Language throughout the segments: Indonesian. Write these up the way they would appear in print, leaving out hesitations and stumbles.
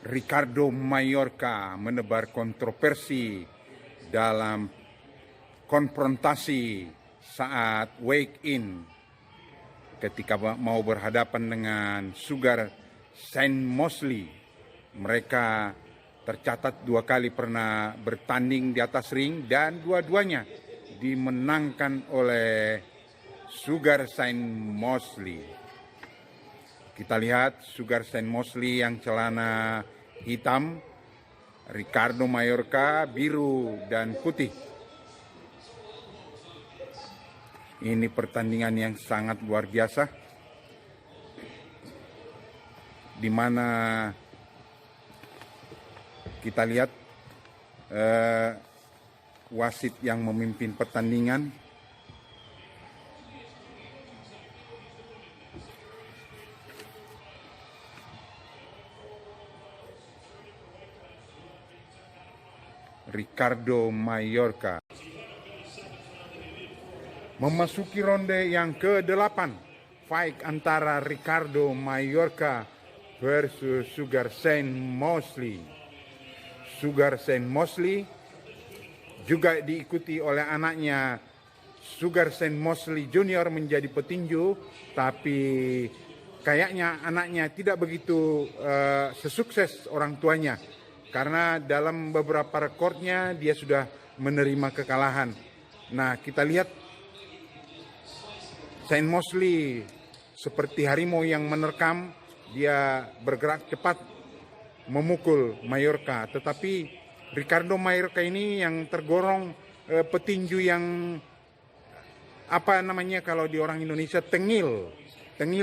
Ricardo Mayorga menebar kontroversi dalam konfrontasi saat weigh-in ketika mau berhadapan dengan Sugar Shane Mosley. Mereka tercatat 2 kali pernah bertanding di atas ring dan dua-duanya dimenangkan oleh Sugar Shane Mosley. Kita lihat Sugar Shane Mosley yang celana hitam, Ricardo Mayorga biru dan putih. Ini pertandingan yang sangat luar biasa, di mana kita lihat wasit yang memimpin pertandingan Ricardo Mayorga. Memasuki ronde yang ke-8, fight antara Ricardo Mayorga versus Sugar Shane Mosley. Sugar Shane Mosley juga diikuti oleh anaknya Sugar Shane Mosley Junior menjadi petinju, tapi kayaknya anaknya tidak begitu sesukses orang tuanya, karena dalam beberapa rekornya dia sudah menerima kekalahan. Nah, kita lihat Shane Mosley seperti harimau yang menerkam, dia bergerak cepat memukul Mayorga, tetapi Ricardo Mayorga ini yang tergolong petinju yang kalau di orang Indonesia tengil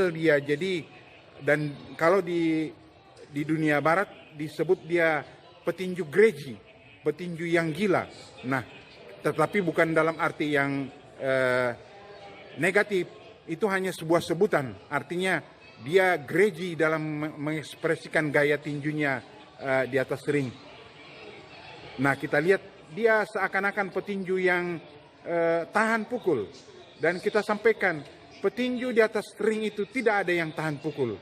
dia. Jadi, dan kalau di dunia barat disebut dia petinju greji, petinju yang gila. Nah, tetapi bukan dalam arti yang negatif, itu hanya sebuah sebutan. Artinya dia greji dalam mengekspresikan gaya tinjunya di atas ring. Nah, kita lihat dia seakan-akan petinju yang tahan pukul. Dan kita sampaikan, petinju di atas ring itu tidak ada yang tahan pukul.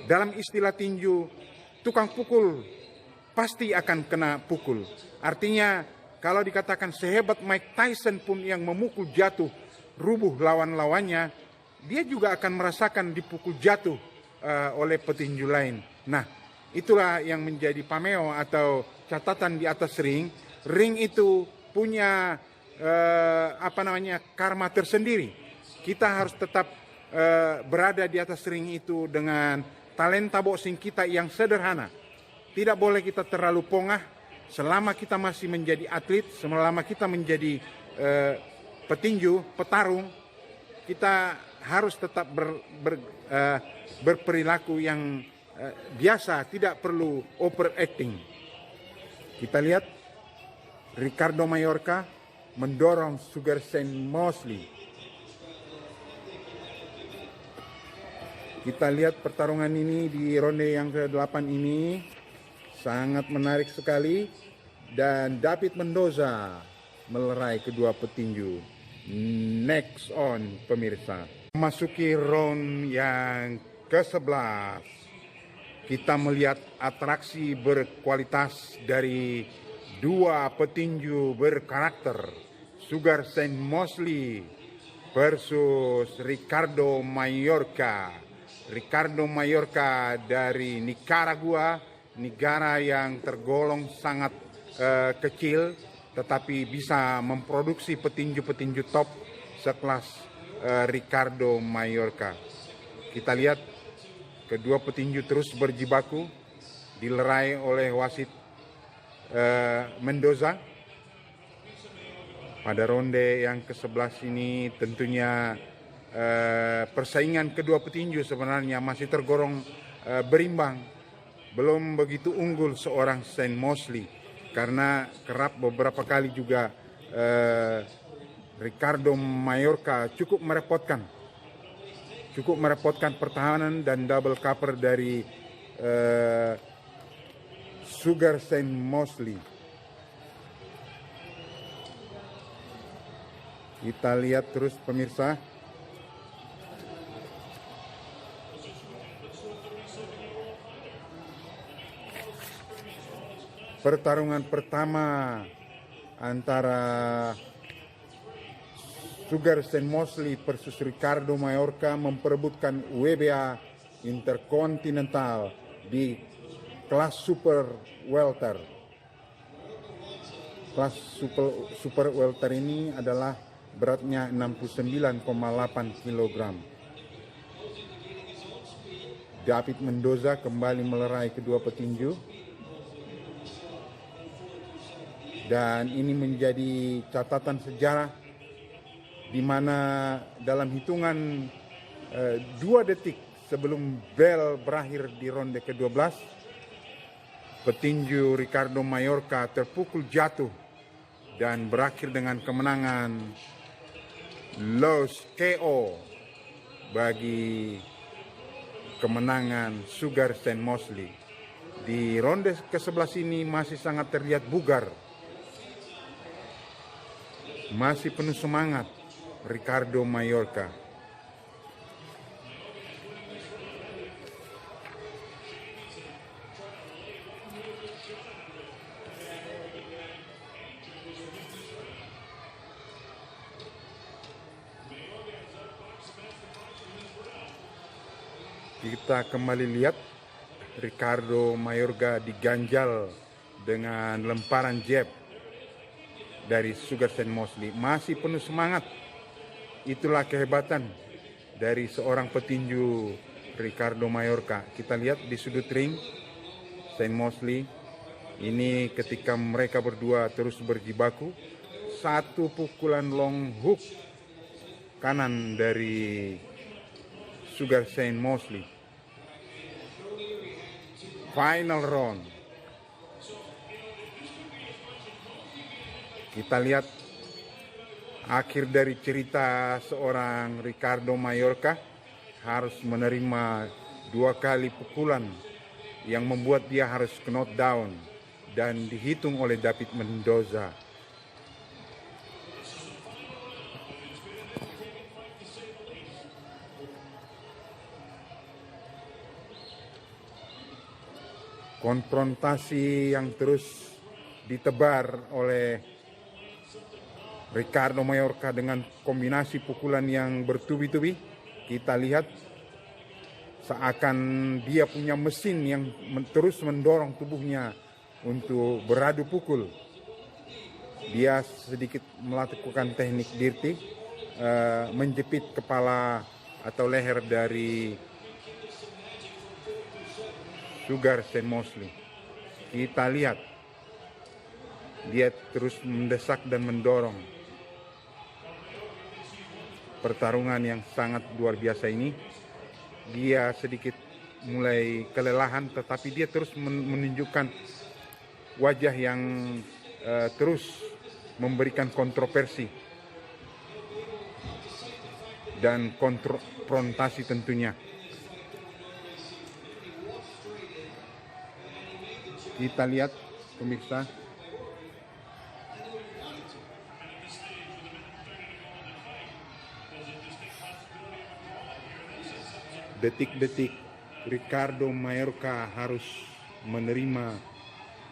Dalam istilah tinju, tukang pukul pasti akan kena pukul. Artinya, kalau dikatakan sehebat Mike Tyson pun yang memukul jatuh rubuh lawan-lawannya, dia juga akan merasakan dipukul jatuh oleh petinju lain. Nah, itulah yang menjadi pameo atau catatan di atas ring. Ring itu punya karma tersendiri. Kita harus tetap berada di atas ring itu dengan talenta boxing kita yang sederhana. Tidak boleh kita terlalu pongah. Selama kita masih menjadi atlet, selama kita menjadi petinju, petarung, kita harus tetap berperilaku yang biasa, tidak perlu overacting. Kita lihat Ricardo Mayorga mendorong Sugar Shane Mosley. Kita lihat pertarungan ini di ronde yang ke-8 ini sangat menarik sekali, dan David Mendoza melerai kedua petinju. Next on, pemirsa. Memasuki round yang ke-11, kita melihat atraksi berkualitas dari dua petinju berkarakter, Sugar Shane Mosley versus Ricardo Mayorga. Ricardo Mayorga dari Nicaragua, negara yang tergolong sangat kecil, tetapi bisa memproduksi petinju-petinju top sekelas Ricardo Mayorga. Kita lihat kedua petinju terus berjibaku, dilerai oleh wasit Mendoza. Pada ronde yang ke-11 ini tentunya persaingan kedua petinju sebenarnya masih tergolong berimbang. Belum begitu unggul seorang Shane Mosley, karena kerap beberapa kali juga Ricardo Mayorga cukup merepotkan pertahanan dan double cover dari Sugar Shane Mosley. Kita lihat terus, pemirsa. pertarungan pertama antara Sugar Shane Mosley versus Ricardo Mayorga memperebutkan WBA Intercontinental di kelas super welter. Kelas super welter ini adalah beratnya 69,8 kg. David Mendoza kembali melerai kedua petinju. Dan ini menjadi catatan sejarah di mana dalam hitungan 2 detik sebelum bel berakhir di ronde ke-12, petinju Ricardo Mayorga terpukul jatuh dan berakhir dengan kemenangan Los KO bagi kemenangan Sugar Shane Mosley. Di ronde ke-11 ini masih sangat terlihat bugar, masih penuh semangat Ricardo Mayorga. Kita kembali lihat Ricardo Mayorga diganjal dengan lemparan jab dari Sugar Shane Mosley. Masih penuh semangat. Itulah kehebatan dari seorang petinju Ricardo Mayorga. Kita lihat di sudut ring Shane Mosley. Ini ketika mereka berdua terus berjibaku. Satu pukulan long hook kanan dari Sugar Shane Mosley. Final round. Kita lihat akhir dari cerita seorang Ricardo Mayorga harus menerima 2 kali pukulan yang membuat dia harus knockdown dan dihitung oleh David Mendoza. Konfrontasi yang terus ditebar oleh Ricardo Mayorga dengan kombinasi pukulan yang bertubi-tubi. Kita lihat seakan dia punya mesin yang terus mendorong tubuhnya untuk beradu pukul. Dia sedikit melakukan teknik dirty, menjepit kepala atau leher dari Sugar Shane Mosley. Kita lihat dia terus mendesak dan mendorong. Pertarungan yang sangat luar biasa ini. Dia sedikit mulai kelelahan, tetapi dia terus menunjukkan wajah yang terus memberikan kontroversi dan konfrontasi tentunya. Kita lihat pemirsa, detik-detik Ricardo Mayorga harus menerima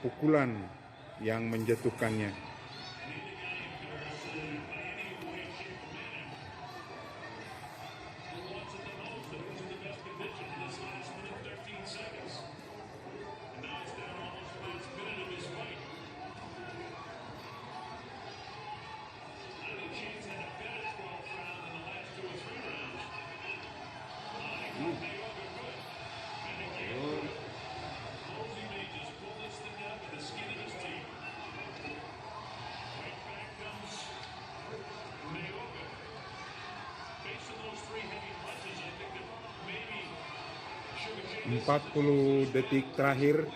pukulan yang menjatuhkannya. Empat 40 detik terakhir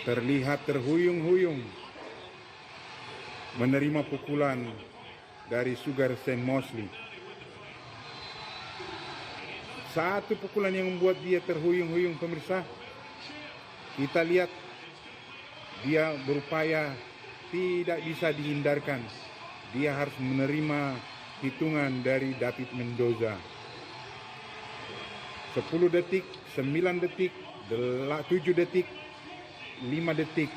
terlihat terhuyung-huyung menerima pukulan dari Sugar Shane Mosley. Satu pukulan yang membuat dia terhuyung-huyung pemirsa. Kita lihat dia berupaya, tidak bisa dihindarkan. Dia harus menerima hitungan dari David Mendoza. 10 detik, 9 detik, 7 detik, 5 detik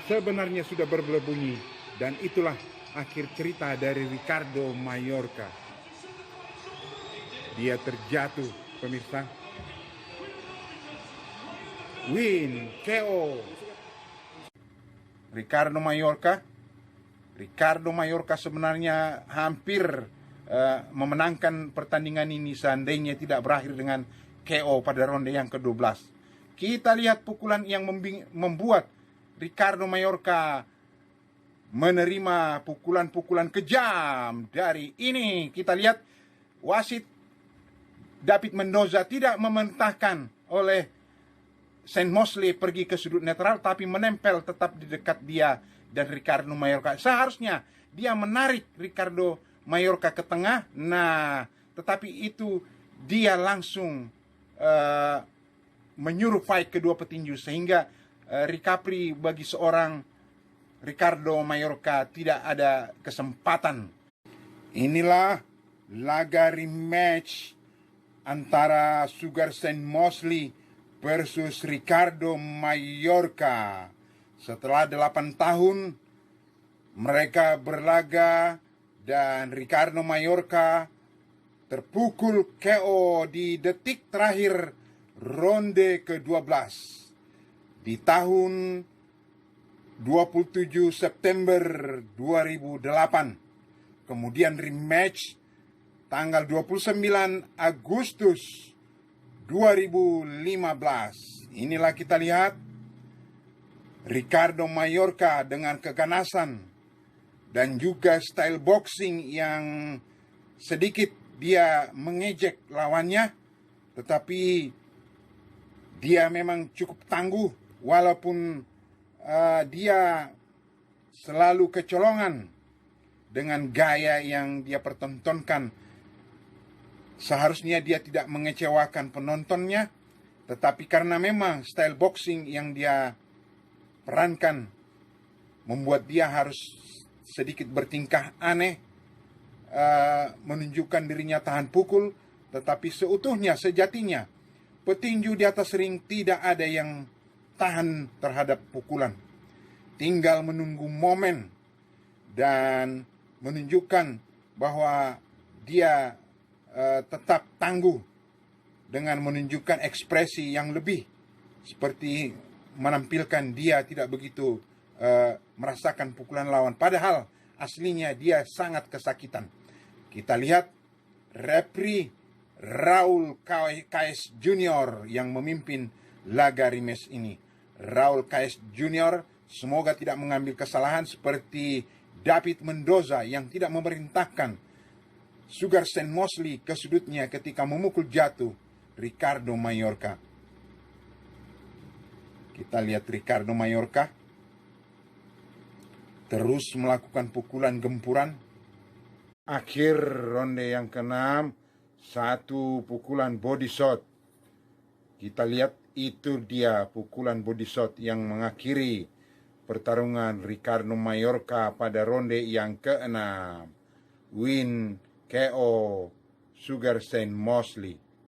sebenarnya sudah berbunyi, dan itulah akhir cerita dari Ricardo Mayorga. Dia terjatuh, pemirsa. Win, KO. Ricardo Mayorga sebenarnya hampir memenangkan pertandingan ini seandainya tidak berakhir dengan KO pada ronde yang ke-12. Kita lihat pukulan yang membuat Ricardo Mayorga menerima pukulan-pukulan kejam dari ini. Kita lihat wasit David Mendoza tidak memerintahkan oleh Shane Mosley pergi ke sudut netral, tapi menempel tetap di dekat dia dan Ricardo Mayorga. Seharusnya dia menarik Ricardo Mayorga ke tengah, tetapi itu dia langsung menyuruh fight kedua petinju, sehingga recovery bagi seorang Ricardo Mayorga tidak ada kesempatan. Inilah laga rematch antara Sugar Shane Mosley versus Ricardo Mayorga. Setelah 8 tahun mereka berlaga dan Ricardo Mayorga terpukul KO di detik terakhir ronde ke-12 di tahun 27 September 2008. Kemudian rematch tanggal 29 Agustus 2015. Inilah kita lihat Ricardo Mayorga dengan keganasan dan juga style boxing yang sedikit dia mengejek lawannya, tetapi dia memang cukup tangguh walaupun dia selalu kecolongan dengan gaya yang dia pertontonkan. Seharusnya dia tidak mengecewakan penontonnya, tetapi karena memang style boxing yang dia perankan membuat dia harus sedikit bertingkah aneh, menunjukkan dirinya tahan pukul, tetapi seutuhnya, sejatinya petinju di atas ring tidak ada yang tahan terhadap pukulan. Tinggal menunggu momen dan menunjukkan bahwa dia tetap tangguh dengan menunjukkan ekspresi yang lebih, seperti menampilkan dia tidak begitu merasakan pukulan lawan, padahal aslinya dia sangat kesakitan. Kita lihat referee Raul Caes Jr. yang memimpin laga rematch ini. Raul Caes Jr. semoga tidak mengambil kesalahan seperti David Mendoza yang tidak memerintahkan Sugar Shane Mosley ke sudutnya ketika memukul jatuh Ricardo Mayorga. Kita lihat Ricardo Mayorga terus melakukan pukulan gempuran. Akhir ronde yang ke-6, satu pukulan body shot. Kita lihat itu dia pukulan body shot yang mengakhiri pertarungan Ricardo Mayorga pada ronde yang ke-6. Win KO Sugar Shane Mosley.